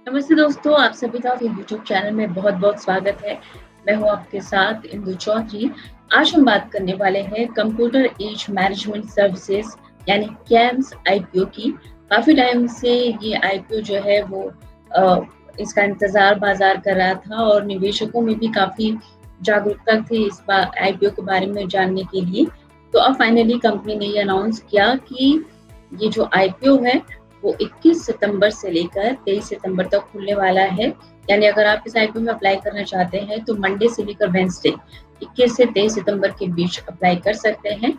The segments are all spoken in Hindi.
नमस्ते दोस्तों, आप सभी का अपने यूट्यूब चैनल में बहुत-बहुत स्वागत है। मैं हूँ आपके साथ इंदु चौधरी। आज हम बात करने वाले हैं कंप्यूटर एज मैनेजमेंट सर्विसेज यानी कैम्स आईपीओ की। काफ़ी टाइम से ये आईपीओ जो है वो इसका इंतज़ार बाज़ार कर रहा था और निवेशकों में भी काफ़ी जागरूकता थी इस आईपीओ के बारे में जानने के लिए। तो अब फाइनली कंपनी ने ये अनाउंस किया कि ये जो आईपीओ है वो 21 सितंबर से लेकर 23 सितंबर तक खुलने वाला है। यानी अगर आप इस आईपीओ में अप्लाई करना चाहते हैं तो मंडे से लेकर वेडनेसडे 21 से 23 सितंबर के बीच अप्लाई कर सकते हैं।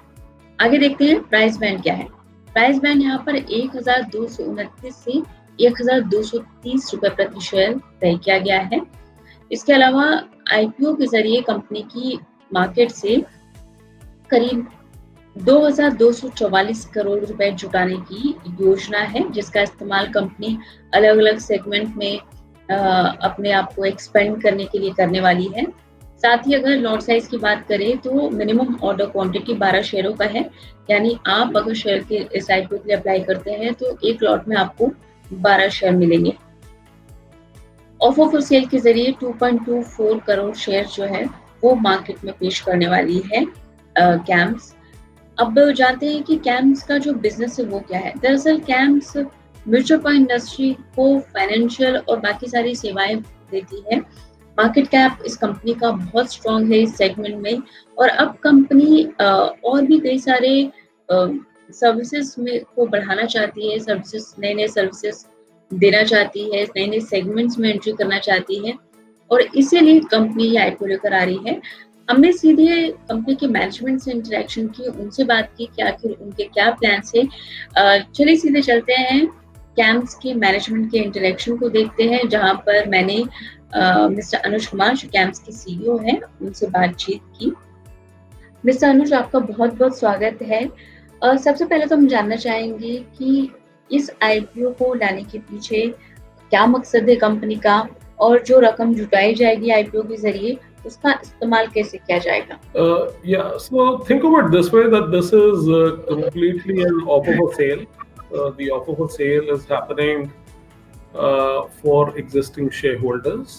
आगे देखते हैं प्राइस बैंड क्या है। प्राइस बैंड यहाँ पर 1229 से 1230 रुपए प्रति शेयर तय किया गया है। इसके अलावा आईपीओ के जरिए कंपनी की मार्केट से करीब 2,244 करोड़ रुपए जुटाने की योजना है, जिसका इस्तेमाल कंपनी अलग-अलग सेगमेंट में अपने आप को एक्सपेंड करने के लिए करने वाली है। साथ ही अगर लॉट साइज की बात करें तो मिनिमम ऑर्डर क्वांटिटी 12 शेयरों का है, यानी आप अगर शेयर के इस आईपीओ के लिए अप्लाई करते हैं तो एक लॉट में आपको 12 शेयर मिलेंगे। ऑफर फॉर सेल के जरिए 2.24 करोड़ शेयर जो है वो मार्केट में पेश करने वाली है कैम्स। अब जानते हैं कि कैम्स का जो बिजनेस है वो क्या है। दरअसल कैम्स म्यूचुअल फंड इंडस्ट्री को फाइनेंशियल और बाकी सारी सेवाएं देती है। मार्केट कैप इस कंपनी का बहुत स्ट्रांग है इस सेगमेंट में और अब कंपनी और भी कई सारे सर्विसेज में को बढ़ाना चाहती है, नए सर्विसेज देना चाहती है, नए सेगमेंट्स में एंट्री करना चाहती है और इसीलिए कंपनी ये आईपीओ लेकर आ रही है। हमने सीधे कंपनी के मैनेजमेंट से इंटरेक्शन की, उनसे बात की कि आखिर उनके क्या प्लान्स है। चलिए सीधे चलते हैं कैम्स के मैनेजमेंट के इंटरेक्शन को देखते हैं, जहां पर मैंने मिस्टर अनुज कुमार जो कैम्स के सीईओ हैं उनसे बातचीत की। मिस्टर अनुज, आपका बहुत-बहुत स्वागत है। सबसे पहले तो हम जानना चाहेंगे कि इस आईपीओ को लाने के पीछे क्या मकसद है कंपनी का और जो रकम जुटाई जाएगी आईपीओ के जरिए उसका इस्तेमाल कैसे किया जाएगा? Yeah, so think of it this way that this is completely an offer for sale. The offer for sale is happening for existing shareholders,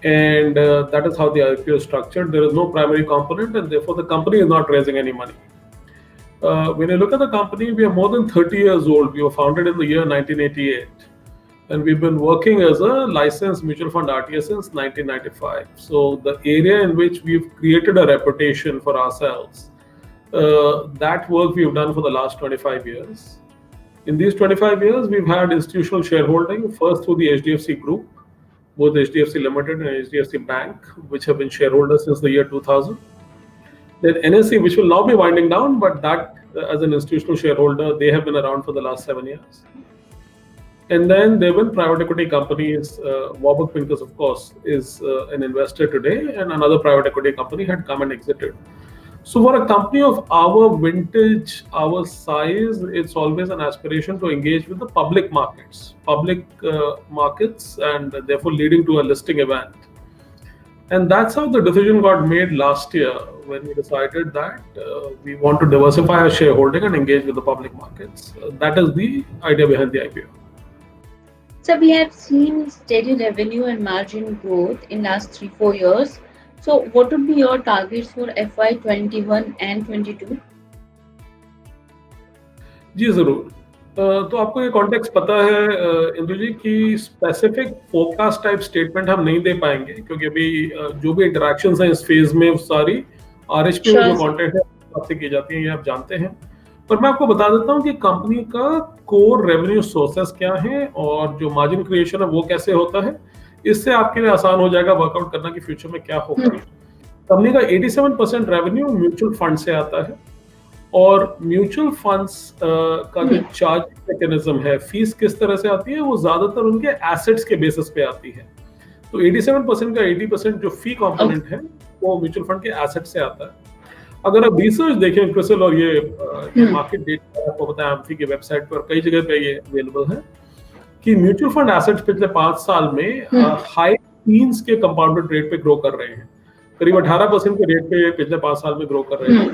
and that is how the IPO is structured. There is no primary component, and therefore the company is not raising any money. When you look at the company, we are more than 30 years old. We were founded in the year 1988. And we've been working as a licensed mutual fund RTA since 1995. So the area in which we've created a reputation for ourselves, that work we've done for the last 25 years. In these 25 years, we've had institutional shareholding, first through the HDFC Group, both HDFC Limited and HDFC Bank, which have been shareholders since the year 2000. Then NSE, which will now be winding down, but that as an institutional shareholder, they have been around for the last 7 years. And then there were private equity companies. Warburg Pincus, of course, is an investor today, and another private equity company had come and exited. So for a company of our vintage, our size, it's always an aspiration to engage with the public markets, and therefore leading to a listing event. And that's how the decision got made last year when we decided that we want to diversify our shareholding and engage with the public markets. That is the idea behind the IPO. So we have seen steady revenue and margin growth in last 3-4 years. So what would be your targets for FY21 and 22? जी जरूर। तो आपको ये कॉन्टेक्स्ट पता है इंदु जी कि स्पेसिफिक फोरकास्ट टाइप स्टेटमेंट हम नहीं दे पाएंगे, क्योंकि अभी जो भी इंटरेक्शंस हैं इस फेज में सारी आरएचपी में जो कंटेंट है आपसे की जाती है, ये आप जानते हैं। पर मैं आपको बता देता हूँ कि कंपनी का कोर रेवेन्यू सोर्सेस क्या है और जो मार्जिन क्रिएशन है वो कैसे होता है। इससे आपके लिए आसान हो जाएगा वर्कआउट करना कि फ्यूचर में क्या होगा। कंपनी का 87% रेवेन्यू म्यूचुअल फंड से आता है और म्यूचुअल फंड्स का जो चार्ज मैकेनिज्म है, फीस किस तरह से आती है, वो ज्यादातर उनके एसेट्स के बेसिस पे आती है। तो 87% का 80% जो फी कंपोनेंट है वो म्यूचुअल फंड के एसेट से आता है। अगर आप रिसर्च देखें क्रिसल और ये मार्केट डेटा आपको पता है एम्फी की वेबसाइट पर कई जगह पे ये अवेलेबल है कि म्यूचुअल फंड एसेट्स पिछले 5 साल में हाई टीन्स के कंपाउंडेड रेट पे ग्रो कर रहे हैं, करीब 18% के रेट पे पिछले 5 साल में ग्रो कर रहे हैं।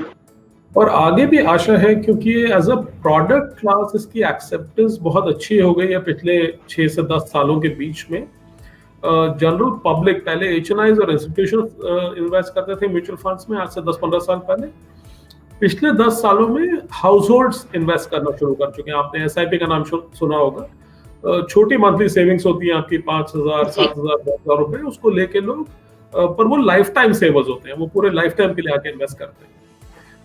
और आगे भी आशा है, क्योंकि एज अ प्रोडक्ट क्लास इसकी एक्सेप्टेंस बहुत अच्छी हो गई है पिछले 6 से 10 सालों के बीच में। जनरल पब्लिक, पहले एचएनआईज और इंस्टीट्यूशन इन्वेस्ट करते थे म्यूचुअल फंड्स में, आज से 10-15 साल पहले। पिछले 10 सालों में हाउस होल्ड्स इन्वेस्ट करना शुरू कर चुके हैं। आपने एसआईपी का नाम सुना होगा। छोटी मंथली सेविंग्स होती है आपकी 5,000, 7,000, 10,000 रुपए, उसको लेके लोग पर वो लाइफ टाइम सेवर्स होते हैं, वो पूरे लाइफ टाइम के लिए आके इन्वेस्ट करते हैं।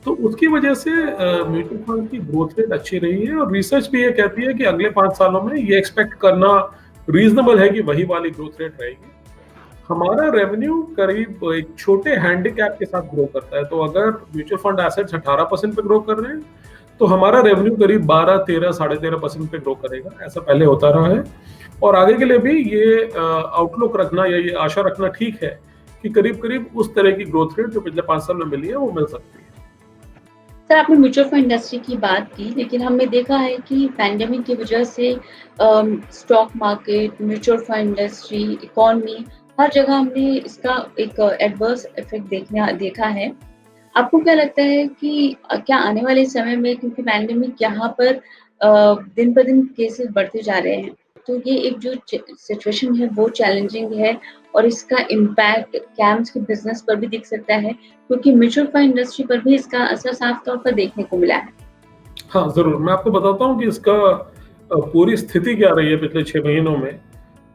तो उसकी वजह से म्यूचुअल फंड की ग्रोथ रेट अच्छी रही है, और रिसर्च भी ये कहती है कि अगले 5 सालों में ये एक्सपेक्ट करना रीजनेबल है कि वही वाली ग्रोथ रेट रहेगी। हमारा रेवेन्यू करीब एक छोटे हैंडीकैप के साथ ग्रो करता है। तो अगर म्यूचुअल फंड एसेट्स 18% पे ग्रो कर रहे हैं, तो हमारा रेवेन्यू करीब 12, 13, 13.5% पे ग्रो करेगा। ऐसा पहले होता रहा है, और आगे के लिए भी ये आउटलुक रखना या ये आशा रखना ठीक है कि करीब करीब उस तरह की ग्रोथ रेट जो पिछले 5 साल में मिली है वो मिल सकती है। सर, आपने म्यूचुअल फंड इंडस्ट्री की बात की, लेकिन हमने देखा है कि पैंडेमिक की वजह से stock market, mutual fund industry, economy, हर जगह हमने इसका एक एडवर्स इफेक्ट देखा है। आपको क्या लगता है कि क्या आने वाले समय में, क्योंकि पैंडेमिक यहाँ पर दिन पर दिन केसेस बढ़ते जा रहे हैं, तो ये एक जो सिचुएशन है वो चैलेंजिंग है, और इसका इम्पैक्ट कैम्स के बिजनेस पर भी दिख सकता है, क्योंकि म्यूचुअल फंड इंडस्ट्री पर भी इसका असर साफ तौर पर देखने को मिला है। हाँ जरूर, मैं आपको बताता हूँ कि इसका पूरी स्थिति क्या रही है पिछले 6 महीनों में।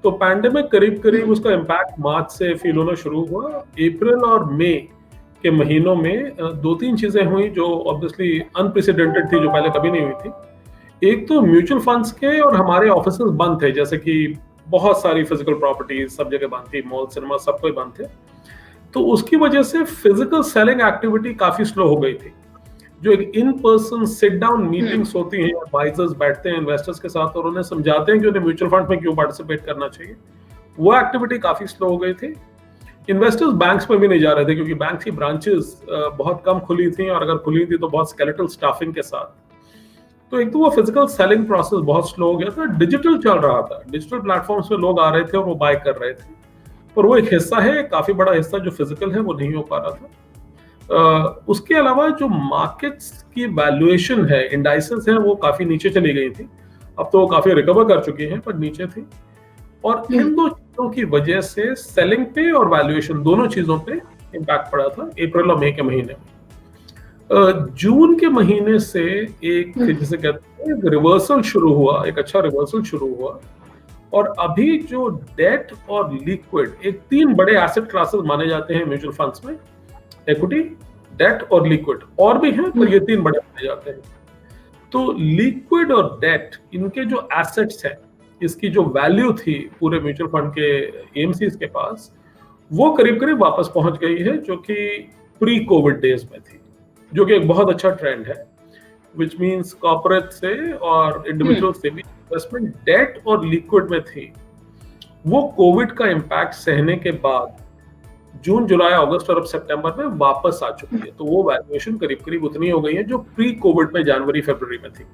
तो पैंडेमिक करीब करीब उसका इम्पैक्ट मार्च से फील होना शुरू हुआ। अप्रैल और मई के महीनों में 2-3 चीजें हुई जो ऑब्वियसली अनप्रेसिडेंटेड थी, जो पहले कभी नहीं हुई थी। एक तो म्यूचुअल फंड्स के और हमारे ऑफिसेज बंद थे, जैसे कि बहुत सारी फिजिकल प्रॉपर्टीज सब जगह बंद थी, मॉल, सिनेमा सब कोई बंद थे। तो उसकी वजह से फिजिकल सेलिंग एक्टिविटी काफी स्लो हो गई थी। जो एक in person sit down meetings होती हैं, एडवाइजर्स बैठते हैं इन्वेस्टर्स के साथ और उन्हें समझाते हैं कि उन्हें म्यूचुअल फंड में क्यों पार्टिसिपेट करना चाहिए, वो एक्टिविटी काफी स्लो हो गई थी। इन्वेस्टर्स बैंक्स में भी नहीं जा रहे थे, क्योंकि बैंक की ब्रांचेस बहुत कम खुली थी, और अगर खुली थी तो बहुत स्केलेटल स्टाफिंग के साथ। तो एक तो वो फिजिकल सेलिंग प्रोसेस बहुत स्लो हो गया था। डिजिटल चल रहा था, डिजिटल प्लेटफॉर्म्स पे लोग आ रहे थे और वो बाय कर रहे थे, पर वो एक हिस्सा है, काफी बड़ा हिस्सा जो फिजिकल है वो नहीं हो पा रहा था। उसके अलावा जो मार्केट्स की वैल्यूएशन है, इंडाइसेस है, वो काफी नीचे चली गई थी। अब तो वो काफी रिकवर कर चुकी हैं, पर नीचे थी। और इन दो चीजों की वजह से सेलिंग पे और वैल्यूएशन दोनों चीजों पे इम्पैक्ट पड़ा था अप्रैल और मई के महीने में। जून के महीने से एक जिसे कहते हैं रिवर्सल शुरू हुआ, एक अच्छा रिवर्सल शुरू हुआ। और अभी जो डेट और लिक्विड, एक 3 बड़े एसेट क्लासेस माने जाते हैं म्यूचुअल फंड्स में, इक्विटी, डेट और लिक्विड, और भी हैं पर ये 3 बड़े माने जाते हैं। तो लिक्विड और डेट, इनके जो एसेट्स हैं, इसकी जो वैल्यू थी पूरे म्यूचुअल फंड के एएमसीज के पास, वो करीब करीब वापस पहुंच गई है, जो कि प्री कोविड डेज में थी, जो कि एक बहुत अच्छा ट्रेंड है। विच मीन्स कॉर्पोरेट से और इंडिविजुअल से भी इन्वेस्टमेंट डेट और लिक्विड में थी, वो कोविड का इम्पैक्ट सहने के बाद जून, जुलाई, अगस्त और अब सितंबर में वापस आ चुकी है। तो वो वैल्यूएशन करीब करीब उतनी हो गई है जो प्री कोविड में जनवरी फरवरी में थी।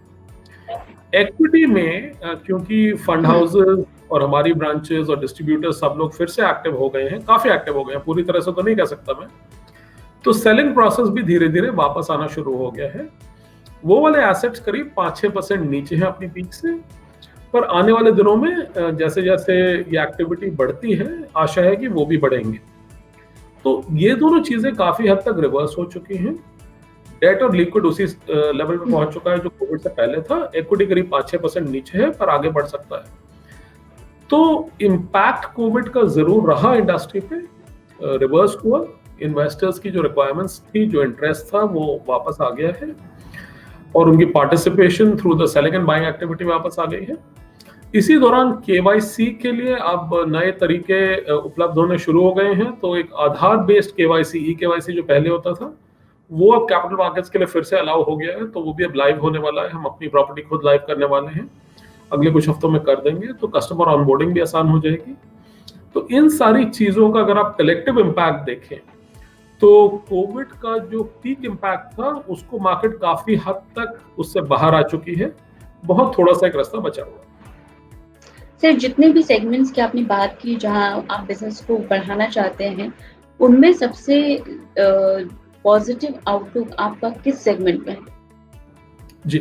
इक्विटी में क्योंकि फंड हाउसेस और हमारी ब्रांचेस और डिस्ट्रीब्यूटर्स सब लोग फिर से एक्टिव हो गए हैं, काफी एक्टिव हो गए हैं, पूरी तरह से तो नहीं कह सकता मैं, तो सेलिंग प्रोसेस भी धीरे धीरे वापस आना शुरू हो गया है। वो वाले एसेट्स करीब 5-6% नीचे हैं अपनी पीक से, पर आने वाले दिनों में जैसे जैसे ये एक्टिविटी बढ़ती है, आशा है कि वो भी बढ़ेंगे। तो ये दोनों चीजें काफी हद तक रिवर्स हो चुकी हैं। डेट और लिक्विड उसी लेवल पे पहुंच चुका है जो कोविड से पहले था। इक्विटी करीब 5-6% नीचे है, पर आगे बढ़ सकता है। तो इम्पैक्ट कोविड का जरूर रहा इंडस्ट्री पे, रिवर्स हुआ। इन्वेस्टर्स की जो रिक्वायरमेंट्स थी, जो इंटरेस्ट था, वो वापस आ गया है, और उनकी participation through the selling and buying activity वापस आ गई है। इसी दौरान केवाईसी के लिए अब नए तरीके उपलब्ध होने शुरू हो गए हैं। तो एक आधार बेस्ड केवाईसी, ई केवाईसी जो पहले होता था, वो अब कैपिटल मार्केट्स के लिए फिर से अलाउ हो गया है। तो वो भी अब लाइव होने वाला है। हम अपनी प्रॉपर्टी खुद लाइव करने वाले हैं, अगले कुछ हफ्तों में कर देंगे, तो कस्टमर ऑनबोर्डिंग भी आसान हो जाएगी। तो इन सारी चीजों का अगर आप कलेक्टिव इम्पैक्ट देखें, तो कोविड का जो पीक इम्पैक्ट था, उसको मार्केट काफी हद तक उससे बाहर आ चुकी है। बहुत थोड़ा सा एक रास्ता बचा हुआ है। सर, जितने भी सेगमेंट्स की आपने बात की जहां आप बिजनेस को बढ़ाना चाहते हैं, उनमें सबसे पॉजिटिव आउटलुक आपका किस सेगमेंट में है? जी,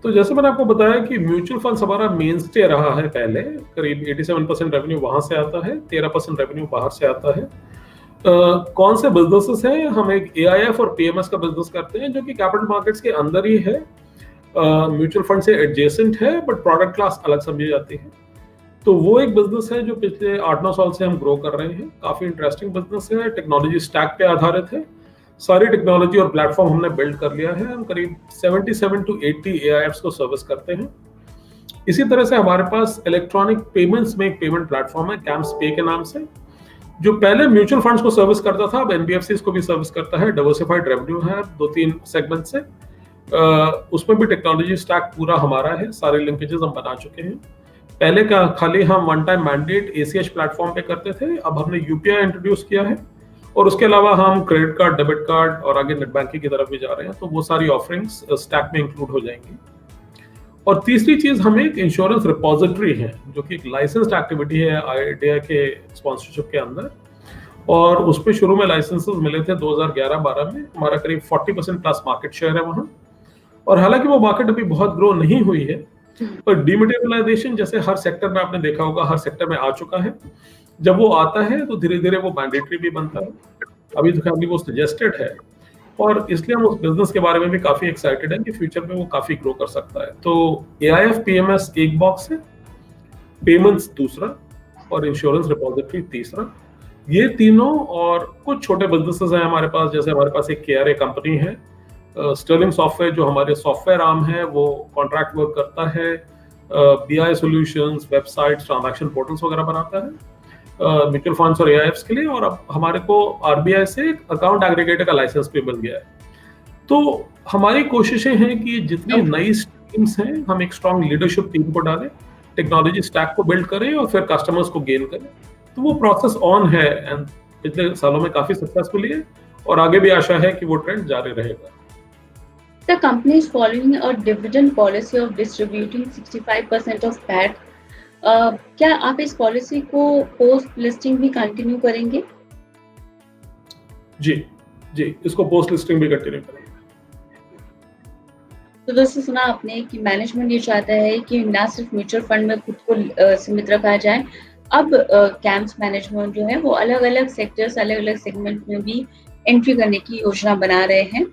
तो जैसे मैंने आपको बताया कि म्यूचुअल फंड्स हमारा मेन स्टे रहा है पहले, करीब 87% रेवेन्यू वहाँ से आता है, 13% रेवेन्यू बाहर से आता है। कौन से बिज़नेसेस हैं? हम एक एआईएफ और पीएमएस का बिज़नेस करते हैं, जो कि कैपिटल मार्केट्स के अंदर ही है। म्यूचुअल फंड से एडजेसेंट है, बट प्रोडक्ट क्लास अलग समझी जाती है। तो वो एक बिज़नेस है जो पिछले 8-9 साल से हम ग्रो कर रहे हैं। काफ़ी इंटरेस्टिंग बिज़नेस है, टेक्नोलॉजी स्टैक पे आधारित है। सारी टेक्नोलॉजी और प्लेटफॉर्म हमने बिल्ड कर लिया है। हम करीब 77 टू 80 एआईएफ्स को सर्विस करते हैं। इसी तरह से हमारे पास इलेक्ट्रॉनिक पेमेंट्स में एक पेमेंट प्लेटफॉर्म है कैम्स पे के नाम से, जो पहले म्यूचुअल फंड्स को सर्विस करता था, अब एनबीएफसीज को भी सर्विस करता है। डाइवर्सिफाइड रेवेन्यू है 2-3 सेगमेंट से। उसमें भी टेक्नोलॉजी स्टैक पूरा हमारा है, सारे लिंकेजेस हम बना चुके हैं। पहले का खाली हम one time mandate ACH platform पे करते थे, अब हमने यूपीआई इंट्रोड्यूस किया है, और उसके अलावा हम क्रेडिट कार्ड, डेबिट कार्ड और आगे नेट बैंकिंग की तरफ भी जा रहे हैं। तो वो सारी ऑफरिंग्स स्टैक में इंक्लूड हो जाएंगी। और तीसरी चीज, हम एक इंश्योरेंस रिपोजिटरी है, जो कि एक लाइसेंस्ड एक्टिविटी है आईडिया के स्पॉन्सरशिप के अंदर, और उस पर शुरू में लाइसेंसेस मिले थे 2011-12 में। हमारा करीब 40% प्लस मार्केट शेयर है वहाँ, और हालांकि वो मार्केट अभी बहुत ग्रो नहीं हुई है, पर डिमेटेरियलाइजेशन जैसे हर सेक्टर में आपने देखा होगा, हर सेक्टर में आ चुका है। जब वो आता है तो धीरे धीरे वो मैंडेटरी भी बनता है। अभी तो खाली वो सजेस्टेड है, और इसलिए हम उस बिजनेस के बारे में भी काफी एक्साइटेड है कि फ्यूचर में वो काफी ग्रो कर सकता है। तो एआईएफ पीएमएस एक बॉक्स है, पेमेंट्स दूसरा, और इंश्योरेंस रिपोजिटरी तीसरा। ये तीनों और कुछ छोटे बिजनेसेस हैं हमारे पास। जैसे हमारे पास एक केआरए कंपनी है, स्टर्लिंग सॉफ्टवेयर, जो हमारे सॉफ्टवेयर आर्म है, वो कॉन्ट्रैक्ट वर्क करता है, BI solutions, websites, transaction portals वगैरह बनाता है म्यूचुअल फंड्स और एआईएफ्स के लिए। और अब हमारे को आरबीआई से अकाउंट एग्रीगेटर का लाइसेंस भी मिल गया है। तो हमारी कोशिशें हैं कि जितनी नई टीम्स हैं, हम एक स्ट्रॉन्ग लीडरशिप टीम को डालें, टेक्नोलॉजी स्टैक को बिल्ड करें और फिर कस्टमर्स को गेन करें। तो वो प्रोसेस ऑन है, एंड पिछले सालों में काफी सक्सेसफुल है, और आगे भी आशा है कि वो ट्रेंड जारी रहेगा। The company is following a dividend policy of distributing 65% of PAT. क्या आप इस पॉलिसी को पोस्ट लिस्टिंग भी कंटिन्यू करेंगे? जी, इसको पोस्ट लिस्टिंग भी कंटिन्यू करेंगे। तो दोस्तों, सुना आपने कि मैनेजमेंट ये चाहता है कि ना सिर्फ म्यूचुअल फंड में खुद को सीमित रखा जाए, अब कैम्स मैनेजमेंट जो है वो अलग अलग सेक्टर्स, अलग अलग सेगमेंट में भी एंट्री करने की योजना बना रहे हैं।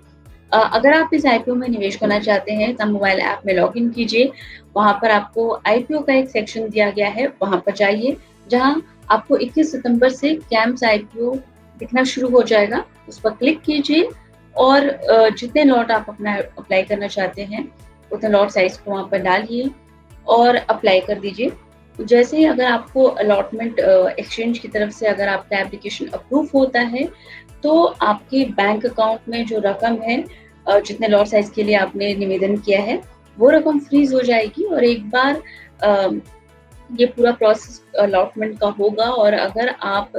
अगर आप इस आईपीओ में निवेश करना चाहते हैं तो मोबाइल ऐप में लॉग इन कीजिए। वहां पर आपको आईपीओ का एक सेक्शन दिया गया है, वहां पर जाइए, जहां आपको 21 सितंबर से कैम्स आईपीओ दिखना शुरू हो जाएगा। उस पर क्लिक कीजिए और जितने लॉट आप अपना अप्लाई करना चाहते हैं उतने लॉट साइज को वहाँ पर डालिए और अप्लाई कर दीजिए। जैसे ही अगर आपको अलॉटमेंट एक्सचेंज की तरफ से अगर आपका एप्लीकेशन अप्रूव होता है, तो आपके बैंक अकाउंट में जो रकम है, जितने लॉट साइज के लिए आपने निवेदन किया है, वो रकम फ्रीज हो जाएगी। और एक बार ये पूरा प्रोसेस अलॉटमेंट का होगा, और अगर आप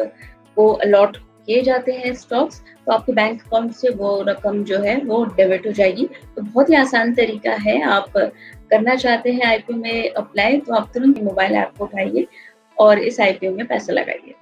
वो अलॉट किए जाते हैं स्टॉक्स, तो आपके बैंक अकाउंट से वो रकम जो है वो डेबिट हो जाएगी। तो बहुत ही आसान तरीका है। आप करना चाहते हैं आईपीओ में अप्लाई, तो आप तुरंत मोबाइल ऐप को उठाइए और इस आईपीओ में पैसा लगाइए।